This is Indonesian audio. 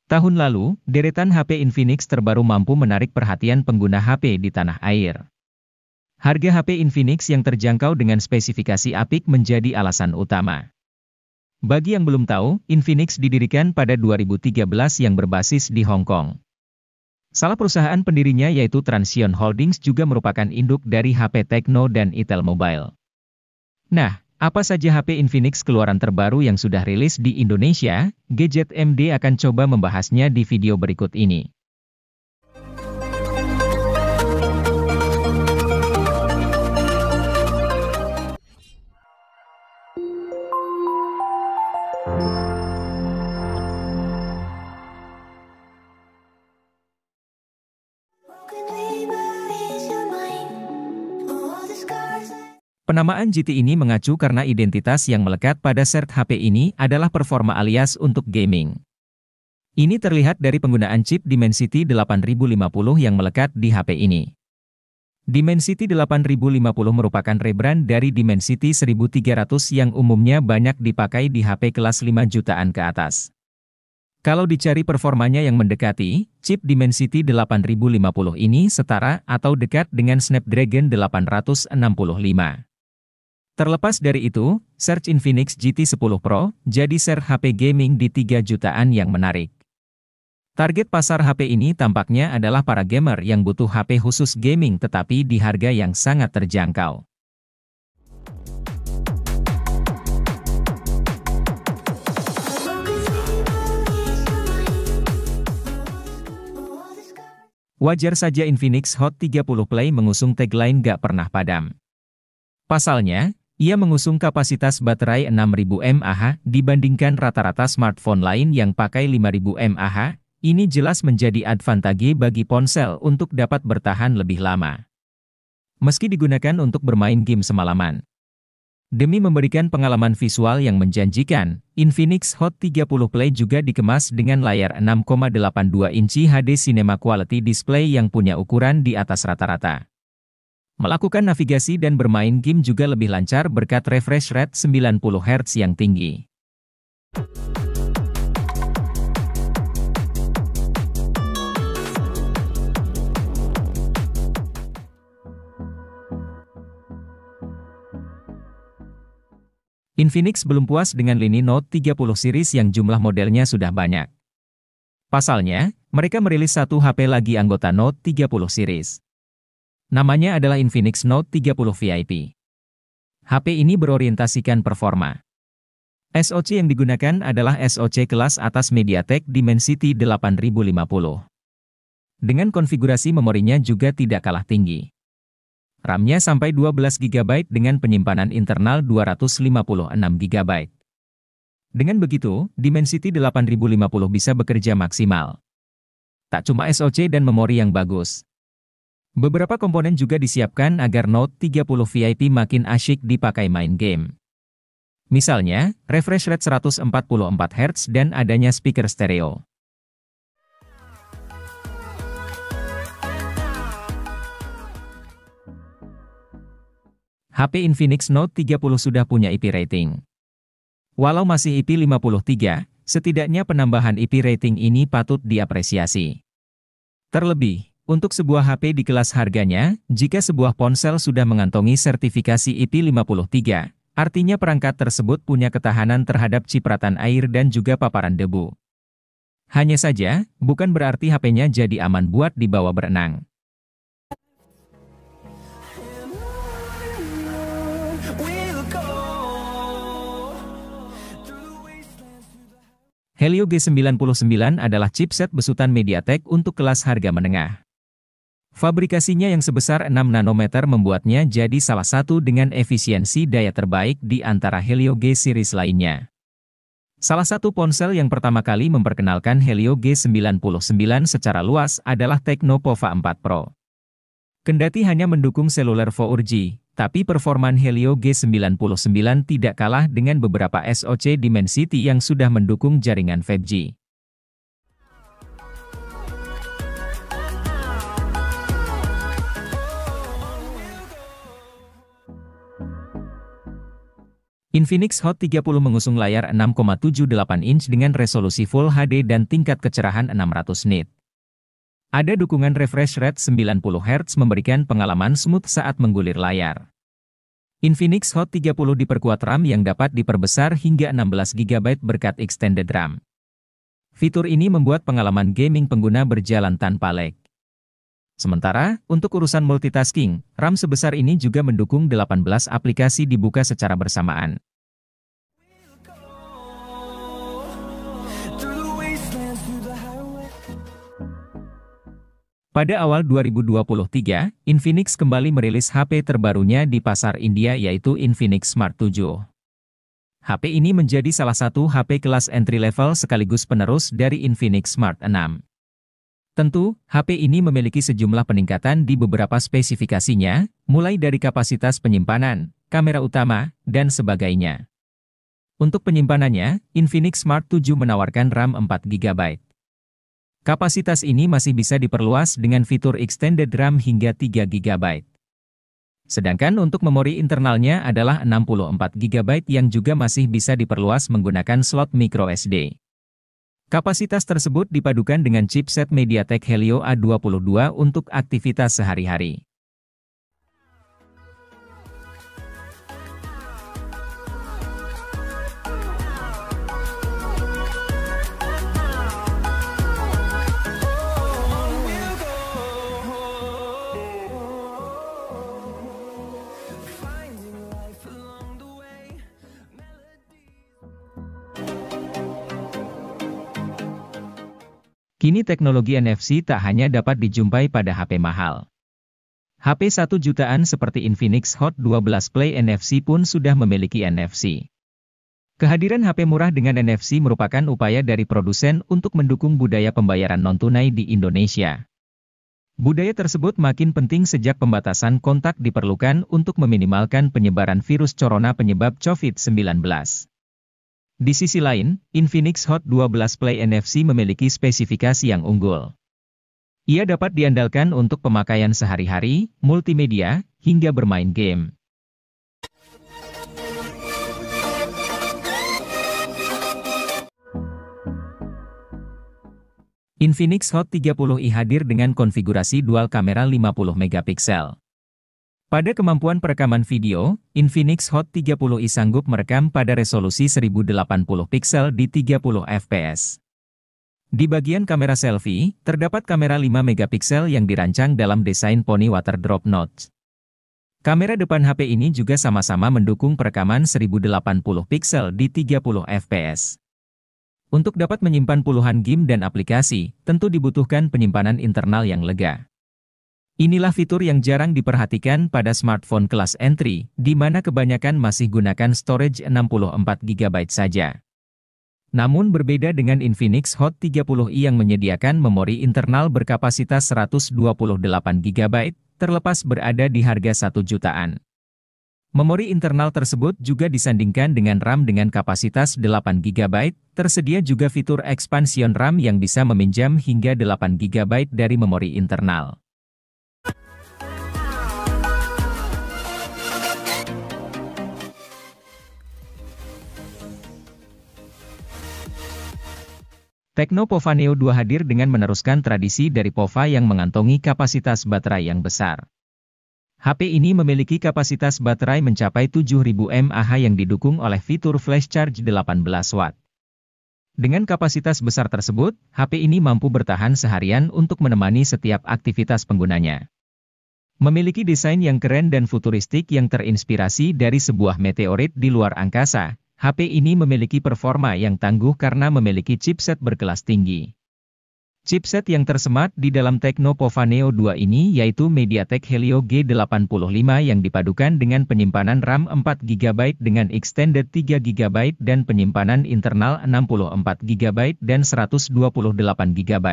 Tahun lalu, deretan HP Infinix terbaru mampu menarik perhatian pengguna HP di tanah air. Harga HP Infinix yang terjangkau dengan spesifikasi apik menjadi alasan utama. Bagi yang belum tahu, Infinix didirikan pada 2013 yang berbasis di Hong Kong. Salah perusahaan pendirinya yaitu Transsion Holdings juga merupakan induk dari HP Tecno dan Itel Mobile. Nah, apa saja HP Infinix keluaran terbaru yang sudah rilis di Indonesia? Gadget MD akan coba membahasnya di video berikut ini. Penamaan GT ini mengacu karena identitas yang melekat pada sert HP ini adalah performa alias untuk gaming. Ini terlihat dari penggunaan chip Dimensity 8050 yang melekat di HP ini. Dimensity 8050 merupakan rebrand dari Dimensity 1300 yang umumnya banyak dipakai di HP kelas 5 jutaan ke atas. Kalau dicari performanya yang mendekati, chip Dimensity 8050 ini setara atau dekat dengan Snapdragon 865. Terlepas dari itu, search Infinix GT10 Pro jadi share HP gaming di 3 jutaan yang menarik. Target pasar HP ini tampaknya adalah para gamer yang butuh HP khusus gaming tetapi di harga yang sangat terjangkau. Wajar saja Infinix Hot 30 Play mengusung tagline "Gak pernah padam". Pasalnya, ia mengusung kapasitas baterai 6000 mAh dibandingkan rata-rata smartphone lain yang pakai 5000 mAh. Ini jelas menjadi advantage bagi ponsel untuk dapat bertahan lebih lama. Meski digunakan untuk bermain game semalaman. Demi memberikan pengalaman visual yang menjanjikan, Infinix Hot 30 Play juga dikemas dengan layar 6,82 inci HD Cinema Quality Display yang punya ukuran di atas rata-rata. Melakukan navigasi dan bermain game juga lebih lancar berkat refresh rate 90 Hz yang tinggi. Infinix belum puas dengan lini Note 30 series yang jumlah modelnya sudah banyak. Pasalnya, mereka merilis satu HP lagi anggota Note 30 series. Namanya adalah Infinix Note 30 VIP. HP ini berorientasikan performa. SoC yang digunakan adalah SoC kelas atas MediaTek Dimensity 8050. Dengan konfigurasi memorinya juga tidak kalah tinggi. RAM-nya sampai 12 GB dengan penyimpanan internal 256 GB. Dengan begitu, Dimensity 8050 bisa bekerja maksimal. Tak cuma SoC dan memori yang bagus. Beberapa komponen juga disiapkan agar Note 30 VIP makin asyik dipakai main game. Misalnya, refresh rate 144 Hz dan adanya speaker stereo. HP Infinix Note 30 sudah punya IP rating. Walau masih IP 53, setidaknya penambahan IP rating ini patut diapresiasi. Terlebih, untuk sebuah HP di kelas harganya, jika sebuah ponsel sudah mengantongi sertifikasi IP 53, artinya perangkat tersebut punya ketahanan terhadap cipratan air dan juga paparan debu. Hanya saja, bukan berarti HP-nya jadi aman buat dibawa berenang. Helio G99 adalah chipset besutan MediaTek untuk kelas harga menengah. Fabrikasinya yang sebesar 6 nanometer membuatnya jadi salah satu dengan efisiensi daya terbaik di antara Helio G series lainnya. Salah satu ponsel yang pertama kali memperkenalkan Helio G99 secara luas adalah Tecno Pova 4 Pro. Kendati hanya mendukung seluler 4G, tapi performan Helio G99 tidak kalah dengan beberapa SoC Dimensity yang sudah mendukung jaringan 5G. Infinix Hot 30 mengusung layar 6,78 inch dengan resolusi Full HD dan tingkat kecerahan 600 nit. Ada dukungan refresh rate 90 Hz memberikan pengalaman smooth saat menggulir layar. Infinix Hot 30 diperkuat RAM yang dapat diperbesar hingga 16 GB berkat extended RAM. Fitur ini membuat pengalaman gaming pengguna berjalan tanpa lag. Sementara, untuk urusan multitasking, RAM sebesar ini juga mendukung 18 aplikasi dibuka secara bersamaan. Pada awal 2023, Infinix kembali merilis HP terbarunya di pasar India yaitu Infinix Smart 7. HP ini menjadi salah satu HP kelas entry level sekaligus penerus dari Infinix Smart 6. Tentu, HP ini memiliki sejumlah peningkatan di beberapa spesifikasinya, mulai dari kapasitas penyimpanan, kamera utama, dan sebagainya. Untuk penyimpanannya, Infinix Smart 7 menawarkan RAM 4 GB. Kapasitas ini masih bisa diperluas dengan fitur extended RAM hingga 3 GB. Sedangkan untuk memori internalnya adalah 64 GB yang juga masih bisa diperluas menggunakan slot microSD. Kapasitas tersebut dipadukan dengan chipset MediaTek Helio A22 untuk aktivitas sehari-hari. Kini teknologi NFC tak hanya dapat dijumpai pada HP mahal. HP 1 jutaan seperti Infinix Hot 12 Play NFC pun sudah memiliki NFC. Kehadiran HP murah dengan NFC merupakan upaya dari produsen untuk mendukung budaya pembayaran non-tunai di Indonesia. Budaya tersebut makin penting sejak pembatasan kontak diperlukan untuk meminimalkan penyebaran virus corona penyebab COVID-19. Di sisi lain, Infinix Hot 12 Play NFC memiliki spesifikasi yang unggul. Ia dapat diandalkan untuk pemakaian sehari-hari, multimedia, hingga bermain game. Infinix Hot 30i hadir dengan konfigurasi dual kamera 50 megapiksel. Pada kemampuan perekaman video, Infinix Hot 30i sanggup merekam pada resolusi 1080 piksel di 30 fps. Di bagian kamera selfie, terdapat kamera 5 megapiksel yang dirancang dalam desain Pony Water Drop Notch. Kamera depan HP ini juga sama-sama mendukung perekaman 1080 piksel di 30 fps. Untuk dapat menyimpan puluhan game dan aplikasi, tentu dibutuhkan penyimpanan internal yang lega. Inilah fitur yang jarang diperhatikan pada smartphone kelas entry, di mana kebanyakan masih gunakan storage 64 GB saja. Namun berbeda dengan Infinix Hot 30i yang menyediakan memori internal berkapasitas 128 GB, terlepas berada di harga 1 jutaan. Memori internal tersebut juga disandingkan dengan RAM dengan kapasitas 8 GB, tersedia juga fitur expansion RAM yang bisa meminjam hingga 8 GB dari memori internal. Tecno Pova Neo 2 hadir dengan meneruskan tradisi dari Pova yang mengantongi kapasitas baterai yang besar. HP ini memiliki kapasitas baterai mencapai 7000 mAh yang didukung oleh fitur flash charge 18 watt. Dengan kapasitas besar tersebut, HP ini mampu bertahan seharian untuk menemani setiap aktivitas penggunanya. Memiliki desain yang keren dan futuristik yang terinspirasi dari sebuah meteorit di luar angkasa, HP ini memiliki performa yang tangguh karena memiliki chipset berkelas tinggi. Chipset yang tersemat di dalam Tecno Pova Neo 2 ini yaitu MediaTek Helio G85 yang dipadukan dengan penyimpanan RAM 4 GB dengan extended 3 GB dan penyimpanan internal 64 GB dan 128 GB.